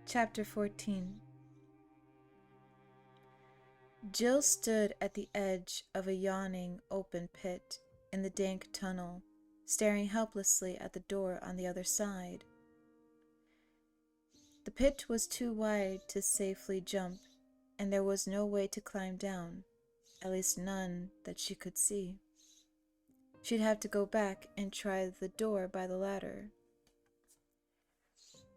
Chapter 14. Jill stood at the edge of a yawning open pit in the dank tunnel, staring helplessly at the door on the other side. The pit was too wide to safely jump, and there was no way to climb down, at least none that she could see. She'd have to go back and try the door by the ladder.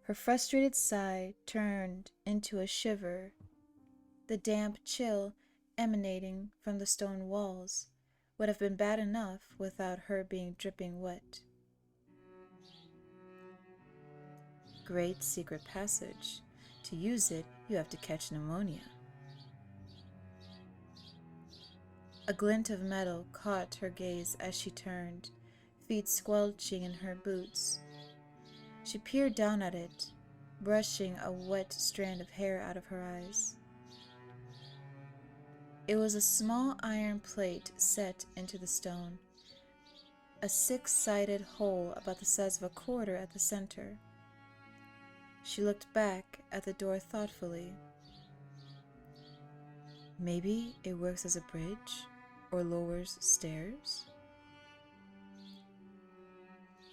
Her frustrated sigh turned into a shiver, the damp chill emanating from the stone walls would have been bad enough without her being dripping wet. Great secret passage. To use it, you have to catch pneumonia. A glint of metal caught her gaze as she turned, feet squelching in her boots. She peered down at it, brushing a wet strand of hair out of her eyes. It was a small iron plate set into the stone, a six-sided hole about the size of a quarter at the center. She looked back at the door thoughtfully. Maybe it works as a bridge or lowers stairs?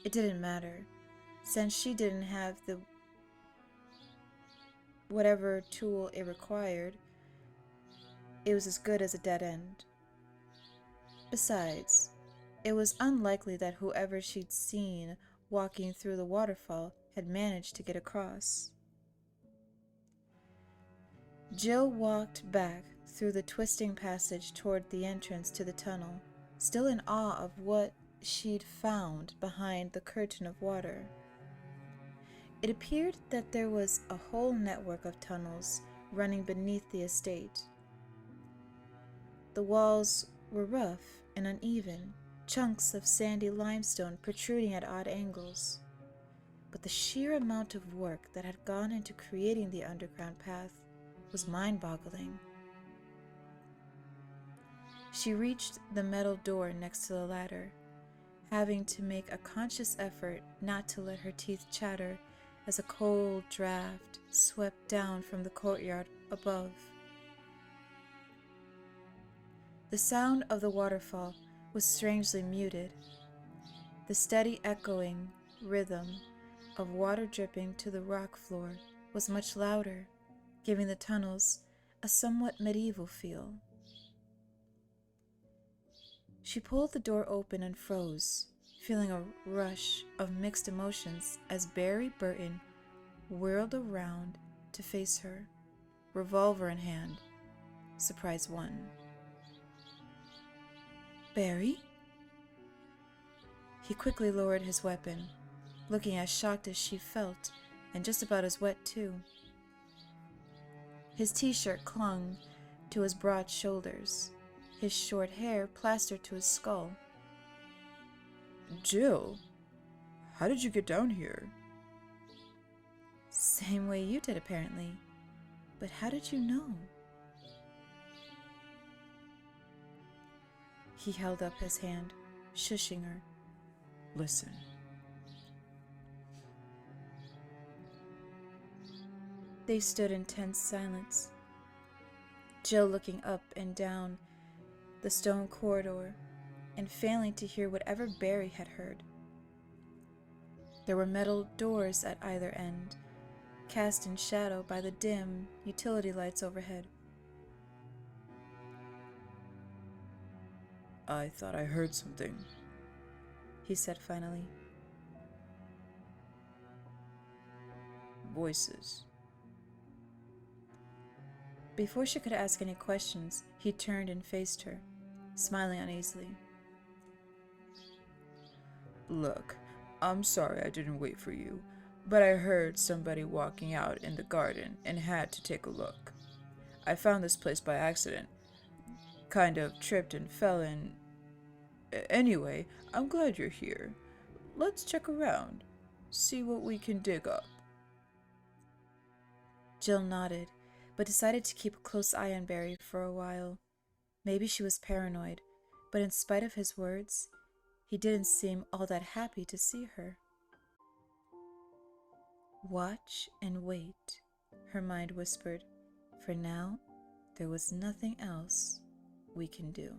It didn't matter, since she didn't have the whatever tool it required. It was as good as a dead end. Besides, it was unlikely that whoever she'd seen walking through the waterfall had managed to get across. Jill walked back through the twisting passage toward the entrance to the tunnel, still in awe of what she'd found behind the curtain of water. It appeared that there was a whole network of tunnels running beneath the estate. The walls were rough and uneven, chunks of sandy limestone protruding at odd angles. But the sheer amount of work that had gone into creating the underground path was mind-boggling. She reached the metal door next to the ladder, having to make a conscious effort not to let her teeth chatter as a cold draft swept down from the courtyard above. The sound of the waterfall was strangely muted. The steady echoing rhythm of water dripping to the rock floor was much louder, giving the tunnels a somewhat medieval feel. She pulled the door open and froze, feeling a rush of mixed emotions as Barry Burton whirled around to face her, revolver in hand. Surprise one. Barry? He quickly lowered his weapon, looking as shocked as she felt, and just about as wet too. His t-shirt clung to his broad shoulders, his short hair plastered to his skull. Jill, how did you get down here? Same way you did, apparently. But how did you know? He held up his hand, shushing her. Listen. They stood in tense silence, Jill looking up and down the stone corridor and failing to hear whatever Barry had heard. There were metal doors at either end, cast in shadow by the dim utility lights overhead. I thought I heard something, he said finally. Voices. Before she could ask any questions, he turned and faced her, smiling uneasily. Look, I'm sorry I didn't wait for you, but I heard somebody walking out in the garden and had to take a look. I found this place by accident. Kind of tripped and fell in. Anyway, I'm glad you're here. Let's check around, see what we can dig up. Jill nodded, but decided to keep a close eye on Barry for a while. Maybe she was paranoid, but in spite of his words, he didn't seem all that happy to see her. Watch and wait, her mind whispered. For now, there was nothing else we can do.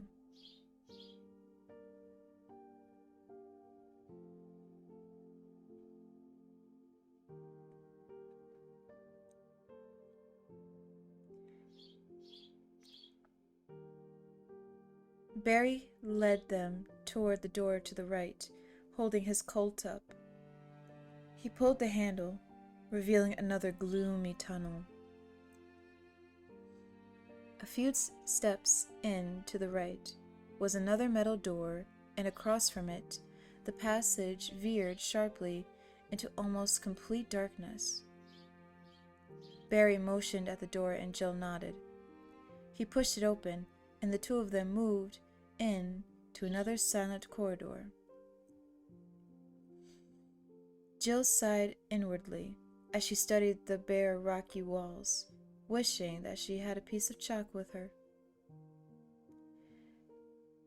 Barry led them toward the door to the right, holding his Colt up. He pulled the handle, revealing another gloomy tunnel. A few steps in to the right was another metal door, and across from it, the passage veered sharply into almost complete darkness. Barry motioned at the door and Jill nodded. He pushed it open, and the two of them moved in to another silent corridor. Jill sighed inwardly as she studied the bare rocky walls, wishing that she had a piece of chalk with her.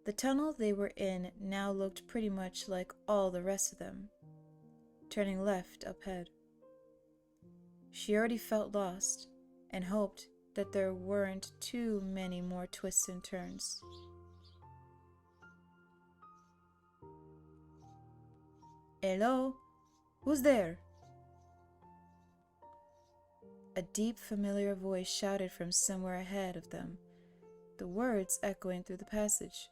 The tunnel they were in now looked pretty much like all the rest of them, turning left up ahead. She already felt lost and hoped that there weren't too many more twists and turns. "Hello? Who's there?" A deep, familiar voice shouted from somewhere ahead of them, the words echoing through the passage.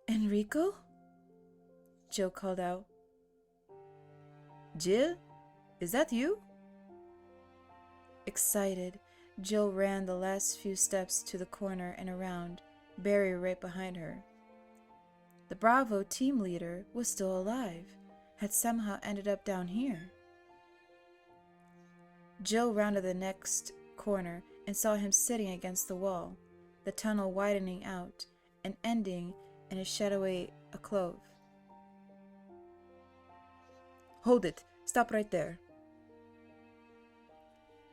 "Enrico?" Jill called out. "Jill? Is that you?" Excited, Jill ran the last few steps to the corner and around, Barry right behind her. The Bravo team leader was still alive, had somehow ended up down here. Jill rounded the next corner and saw him sitting against the wall, the tunnel widening out and ending in a shadowy alcove. "Hold it! Stop right there!"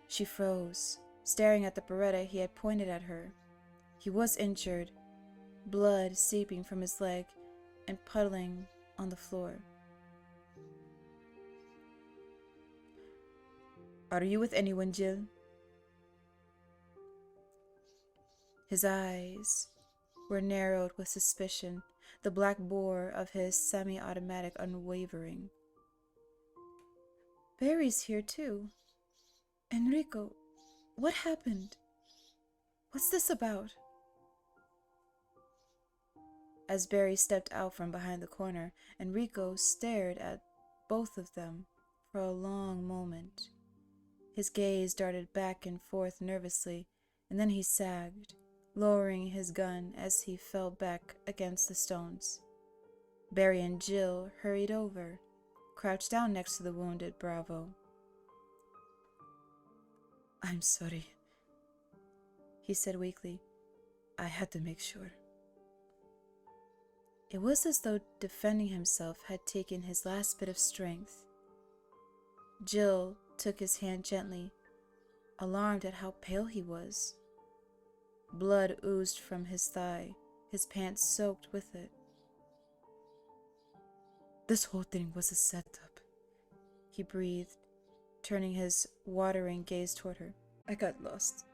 She froze, staring at the Beretta he had pointed at her. He was injured, blood seeping from his leg and puddling on the floor. "Are you with anyone, Jill?" His eyes were narrowed with suspicion, the black bore of his semi-automatic unwavering. "Barry's here too. Enrico, what happened? What's this about?" As Barry stepped out from behind the corner, Enrico stared at both of them for a long moment. His gaze darted back and forth nervously, and then he sagged, lowering his gun as he fell back against the stones. Barry and Jill hurried over, crouched down next to the wounded Bravo. "I'm sorry," he said weakly. "I had to make sure." It was as though defending himself had taken his last bit of strength. Jill took his hand gently, alarmed at how pale he was. Blood oozed from his thigh, his pants soaked with it. "This whole thing was a setup," he breathed, turning his watering gaze toward her. "I got lost.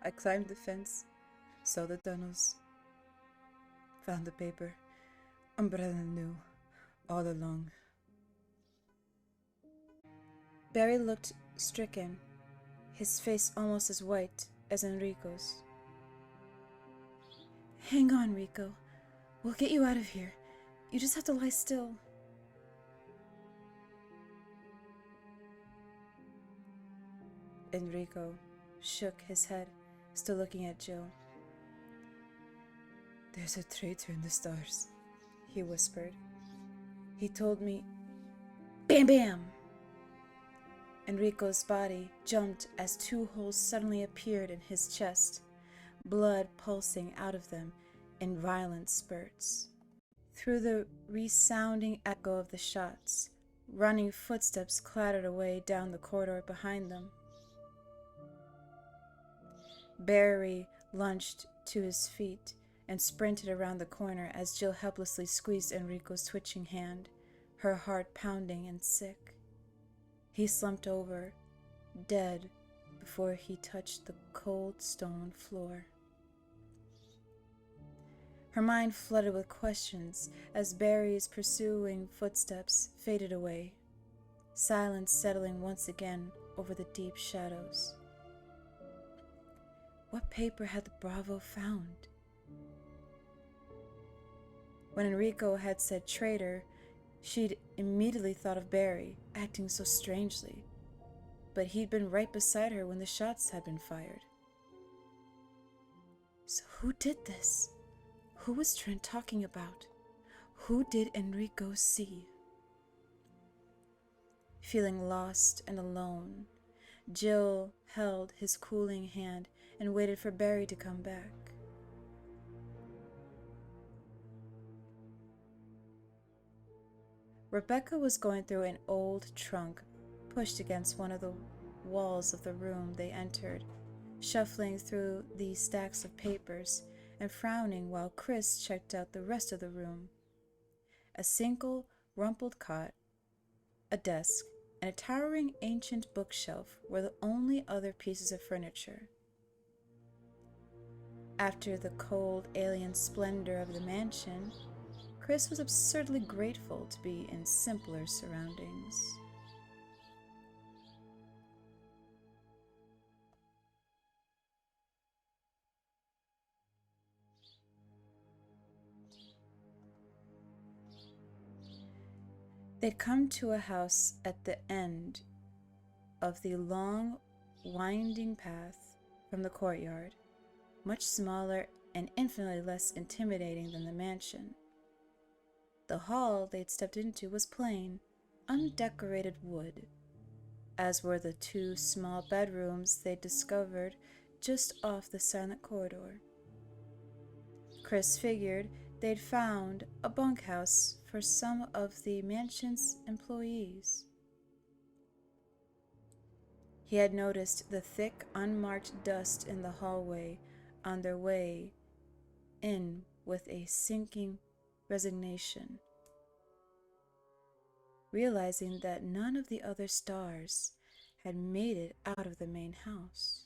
I climbed the fence, saw the tunnels, found the paper. Umbrella knew all along." Barry looked stricken, his face almost as white as Enrico's. "Hang on, Rico. We'll get you out of here. You just have to lie still." Enrico shook his head, still looking at Jill. "There's a traitor in the stars," he whispered. "He told me..." Bam bam! Enrico's body jumped as two holes suddenly appeared in his chest, blood pulsing out of them in violent spurts. Through the resounding echo of the shots, running footsteps clattered away down the corridor behind them. Barry lunged to his feet and sprinted around the corner as Jill helplessly squeezed Enrico's twitching hand, her heart pounding and sick. He slumped over, dead, before he touched the cold stone floor. Her mind flooded with questions as Barry's pursuing footsteps faded away, silence settling once again over the deep shadows. What paper had the Bravo found? When Enrico had said traitor, she'd immediately thought of Barry, acting so strangely. But he'd been right beside her when the shots had been fired. So who did this? Who was Trent talking about? Who did Enrico see? Feeling lost and alone, Jill held his cooling hand and waited for Barry to come back. Rebecca was going through an old trunk pushed against one of the walls of the room they entered, shuffling through the stacks of papers and frowning while Chris checked out the rest of the room. A single rumpled cot, a desk, and a towering ancient bookshelf were the only other pieces of furniture. After the cold alien splendor of the mansion, Chris was absurdly grateful to be in simpler surroundings. They'd come to a house at the end of the long, winding path from the courtyard, much smaller and infinitely less intimidating than the mansion. The hall they'd stepped into was plain, undecorated wood, as were the two small bedrooms they'd discovered just off the silent corridor. Chris figured they'd found a bunkhouse for some of the mansion's employees. He had noticed the thick, unmarked dust in the hallway on their way in with a sinking resignation, realizing that none of the other stars had made it out of the main house.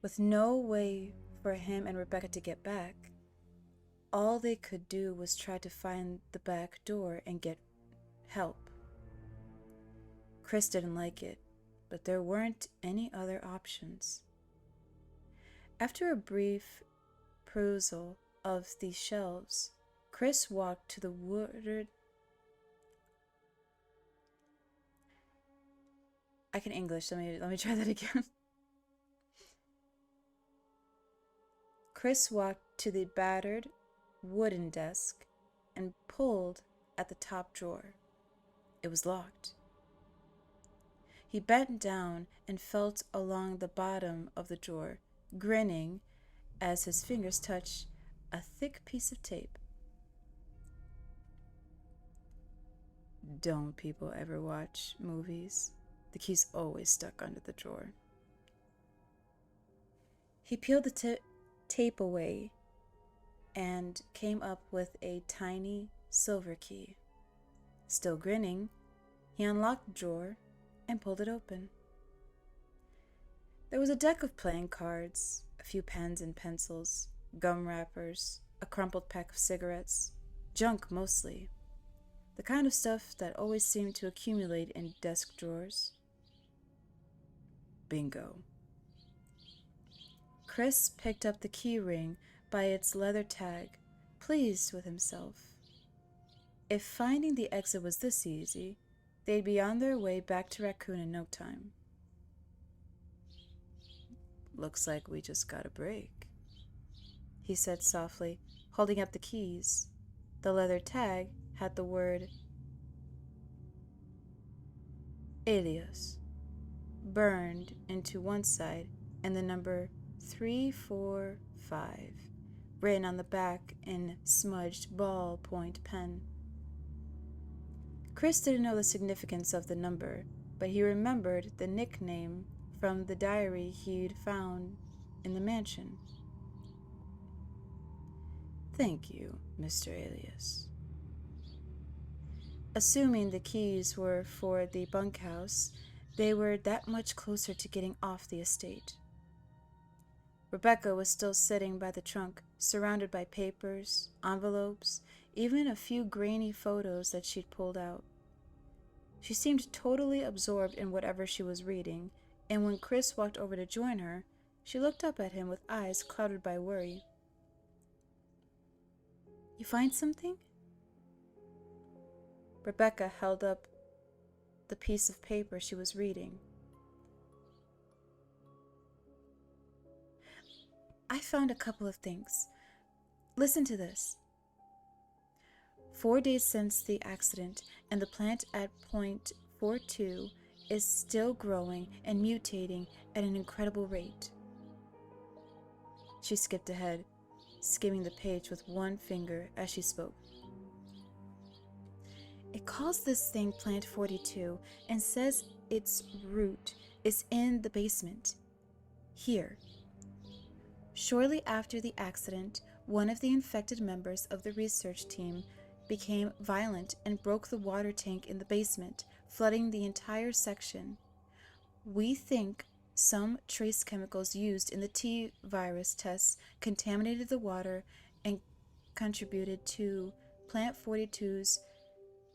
With no way for him and Rebecca to get back, all they could do was try to find the back door and get help. Chris didn't like it, but there weren't any other options. After a brief perusal of the shelves, Chris walked to the wooded... I can English, let me try that again. Chris walked to the battered wooden desk and pulled at the top drawer. It was locked. He bent down and felt along the bottom of the drawer, grinning as his fingers touched a thick piece of tape. Don't people ever watch movies? The key's always stuck under the drawer. He peeled the tape away and came up with a tiny silver key. Still grinning, he unlocked the drawer and pulled it open. There was a deck of playing cards, a few pens and pencils, gum wrappers, a crumpled pack of cigarettes, junk mostly, the kind of stuff that always seemed to accumulate in desk drawers. Bingo. Chris picked up the key ring by its leather tag, pleased with himself. If finding the exit was this easy, they'd be on their way back to Raccoon in no time. Looks like we just got a break, he said softly, holding up the keys. The leather tag had the word alias burned into one side and the number 345 written on the back in smudged ballpoint pen. Chris didn't know the significance of the number, but he remembered the nickname from the diary he'd found in the mansion. Thank you, Mr. Alias. Assuming the keys were for the bunkhouse, they were that much closer to getting off the estate. Rebecca was still sitting by the trunk, surrounded by papers, envelopes, even a few grainy photos that she'd pulled out. She seemed totally absorbed in whatever she was reading, and when Chris walked over to join her, she looked up at him with eyes clouded by worry. "You find something?" Rebecca held up the piece of paper she was reading. "I found a couple of things. Listen to this. 4 days since the accident, and the plant at 𝘈𝘳𝑫 is still growing and mutating at an incredible rate." She skipped ahead, skimming the page with one finger as she spoke. "It calls this thing plant 42 and says its root is in the basement. Here. Shortly after the accident, one of the infected members of the research team became violent and broke the water tank in the basement, flooding the entire section. We think some trace chemicals used in the T virus tests contaminated the water and contributed to plant 42's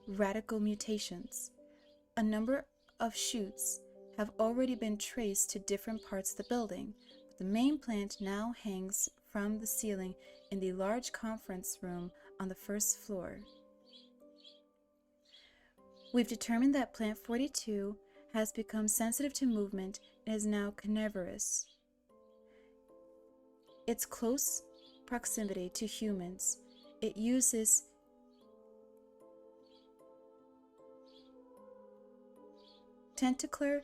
radical mutations. A number of shoots have already been traced to different parts of the building, but the main plant now hangs from the ceiling in the large conference room on the first floor. We've determined that plant 42 has become sensitive to movement and is now carnivorous. Its close proximity to humans, it uses tentacular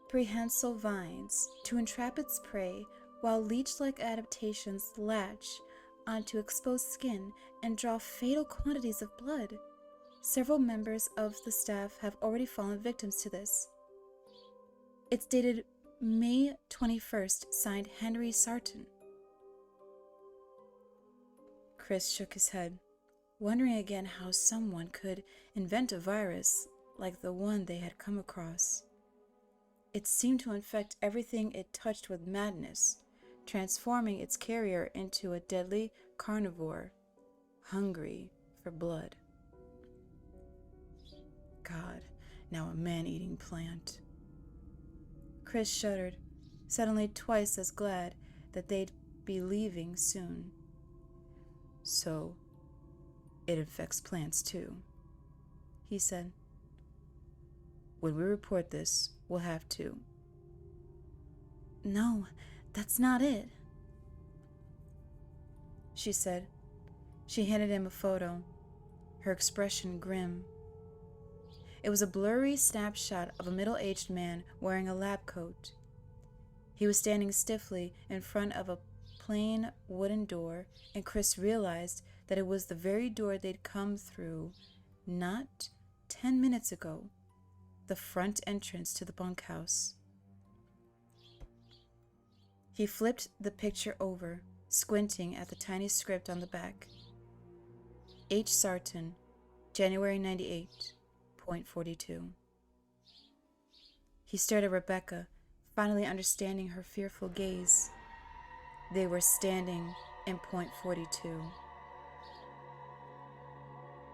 prehensile vines to entrap its prey, while leech-like adaptations latch onto exposed skin and draw fatal quantities of blood. Several members of the staff have already fallen victims to this. It's dated May 21st, signed Henry Sarton." Chris shook his head, wondering again how someone could invent a virus like the one they had come across. It seemed to infect everything it touched with madness, transforming its carrier into a deadly carnivore, hungry for blood. God, now a man-eating plant. Chris shuddered, suddenly twice as glad that they'd be leaving soon. "So, it infects plants too," he said. "When we report this, we'll have to." "No, that's not it," she said. She handed him a photo, her expression grim. It was a blurry snapshot of a middle-aged man wearing a lab coat. He was standing stiffly in front of a plain wooden door, and Chris realized that it was the very door they'd come through not 10 minutes ago, the front entrance to the bunkhouse. He flipped the picture over, squinting at the tiny script on the back. H. Sarton, January 98, 𝘈𝘳𝑫. He stared at Rebecca, finally understanding her fearful gaze. They were standing in 𝘈𝘳𝑫.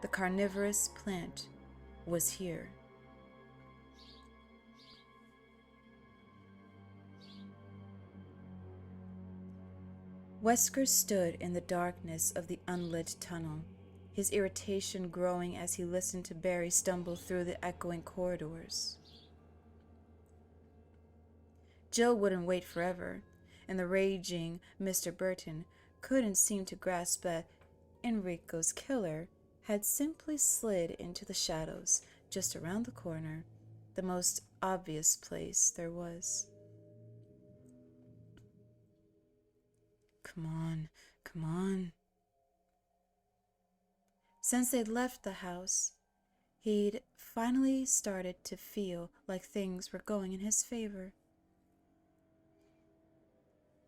The carnivorous plant was here. Wesker stood in the darkness of the unlit tunnel, his irritation growing as he listened to Barry stumble through the echoing corridors. Jill wouldn't wait forever, and the raging Mr. Burton couldn't seem to grasp that Enrico's killer had simply slid into the shadows just around the corner, the most obvious place there was. Come on, come on. Since they'd left the house, he'd finally started to feel like things were going in his favor.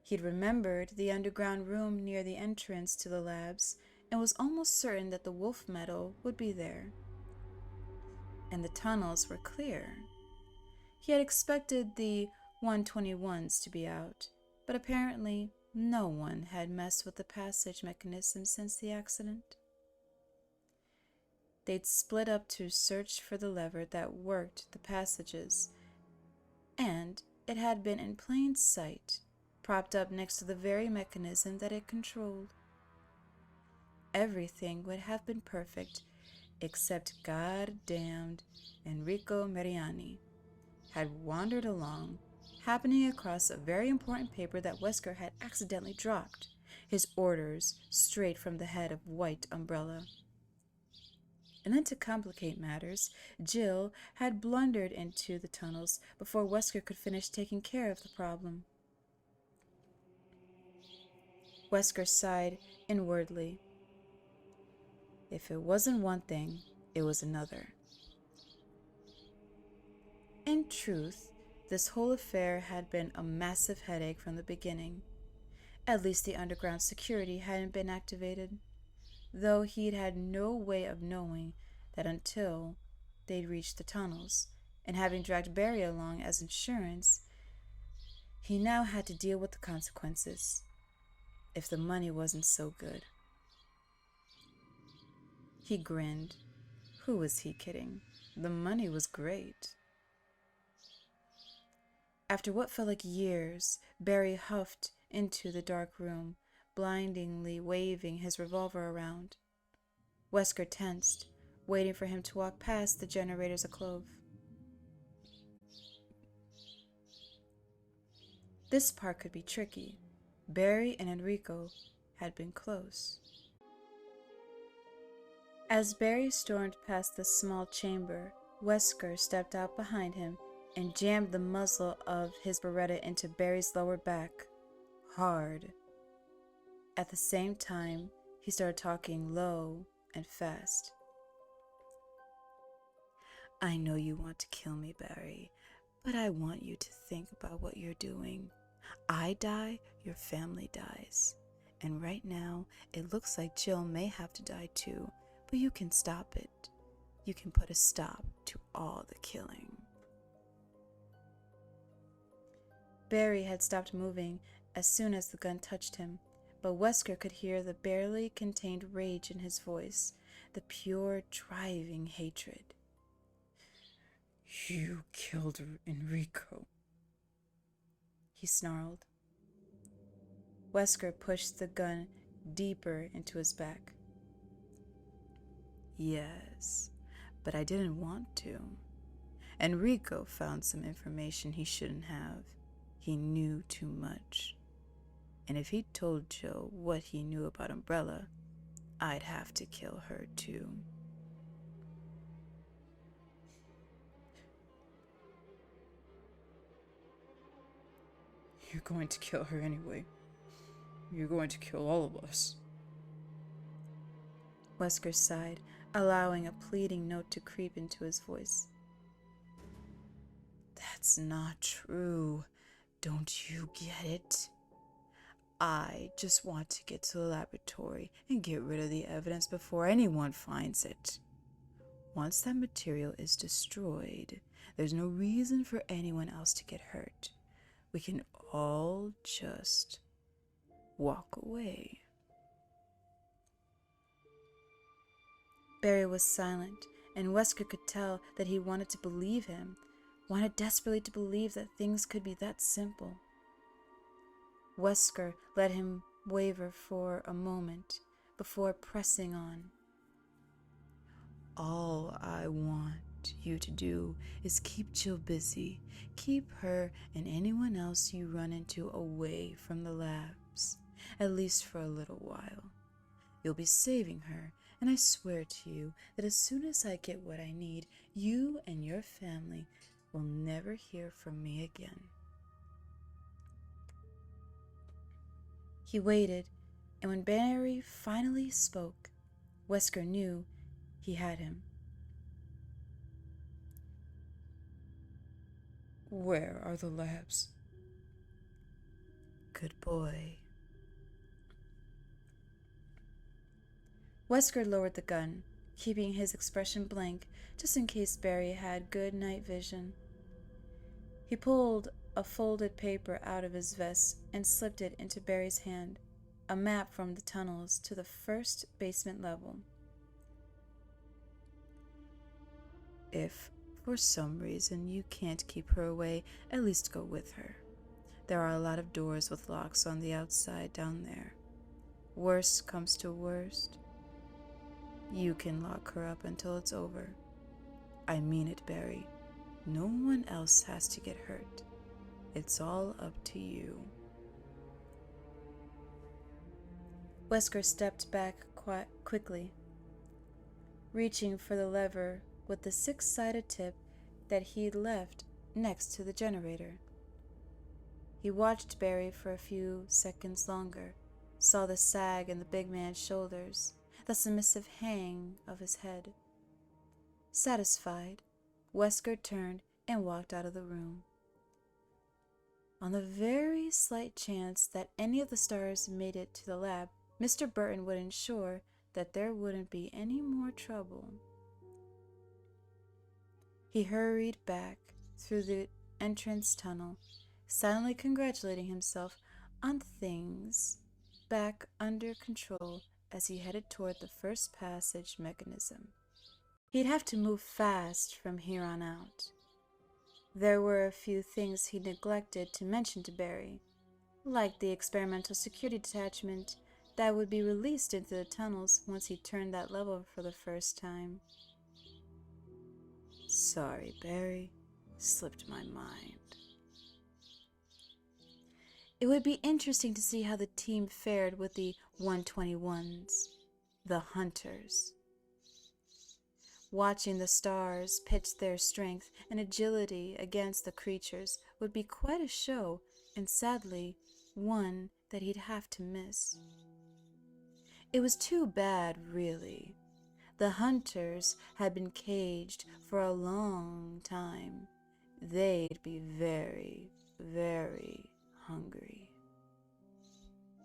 He'd remembered the underground room near the entrance to the labs and was almost certain that the wolf meadow would be there, and the tunnels were clear. He had expected the 121s to be out, but apparently no one had messed with the passage mechanism since the accident. They'd split up to search for the lever that worked the passages, and it had been in plain sight, propped up next to the very mechanism that it controlled. Everything would have been perfect except goddamned Enrico Mariani had wandered along, happening across a very important paper that Wesker had accidentally dropped, his orders straight from the head of White Umbrella. And then to complicate matters, Jill had blundered into the tunnels before Wesker could finish taking care of the problem. Wesker sighed inwardly. If it wasn't one thing, it was another. In truth, this whole affair had been a massive headache from the beginning. At least the underground security hadn't been activated, though he'd had no way of knowing that until they'd reached the tunnels, and having dragged Barry along as insurance, he now had to deal with the consequences, if the money wasn't so good. He grinned. Who was he kidding? The money was great. After what felt like years, Barry huffed into the dark room, blindingly waving his revolver around. Wesker tensed, waiting for him to walk past the generators 𝘉𝘁. This part could be tricky. Barry and Enrico had been close. As Barry stormed past the small chamber, Wesker stepped out behind him and jammed the muzzle of his Beretta into Barry's lower back, hard. At the same time, he started talking low and fast. I know you want to kill me, Barry, but I want you to think about what you're doing. I die, your family dies. And right now, it looks like Jill may have to die too, but you can stop it. You can put a stop to all the killing. Barry had stopped moving as soon as the gun touched him, but Wesker could hear the barely contained rage in his voice, the pure, driving hatred. You killed Enrico, he snarled. Wesker pushed the gun deeper into his back. Yes, but I didn't want to. Enrico found some information he shouldn't have. He knew too much. And if he told Jill what he knew about Umbrella, I'd have to kill her too. You're going to kill her anyway. You're going to kill all of us. Wesker sighed, allowing a pleading note to creep into his voice. That's not true. Don't you get it? I just want to get to the laboratory and get rid of the evidence before anyone finds it. Once that material is destroyed, there's no reason for anyone else to get hurt. We can all just walk away. Barry was silent, and Wesker could tell that he wanted to believe him, wanted desperately to believe that things could be that simple. Wesker let him waver for a moment before pressing on. All I want you to do is keep Jill busy. Keep her and anyone else you run into away from the labs, at least for a little while. You'll be saving her, and I swear to you that as soon as I get what I need, you and your family will never hear from me again. He waited, and when Barry finally spoke, Wesker knew he had him. Where are the labs? Good boy. Wesker lowered the gun, keeping his expression blank just in case Barry had good night vision. He pulled a folded paper out of his vest and slipped it into Barry's hand, a map from the tunnels to the first basement level. If for some reason you can't keep her away, at least go with her. There are a lot of doors with locks on the outside down there. Worst comes to worst, you can lock her up until it's over. I mean it, Barry. No one else has to get hurt. It's all up to you. Wesker stepped back quickly, reaching for the lever with the six-sided tip that he'd left next to the generator. He watched Barry for a few seconds longer, saw the sag in the big man's shoulders, the submissive hang of his head. Satisfied, Wesker turned and walked out of the room. On the very slight chance that any of the stars made it to the lab, Mr. Burton would ensure that there wouldn't be any more trouble. He hurried back through the entrance tunnel, silently congratulating himself on things back under control as he headed toward the first passage mechanism. He'd have to move fast from here on out. There were a few things he neglected to mention to Barry, like the experimental security detachment that would be released into the tunnels once he turned that level for the first time. Sorry, Barry. Slipped my mind. It would be interesting to see how the team fared with the 121s, the hunters. Watching the stars pitch their strength and agility against the creatures would be quite a show, and sadly, one that he'd have to miss. It was too bad, really. The hunters had been caged for a long time. They'd be very, very hungry.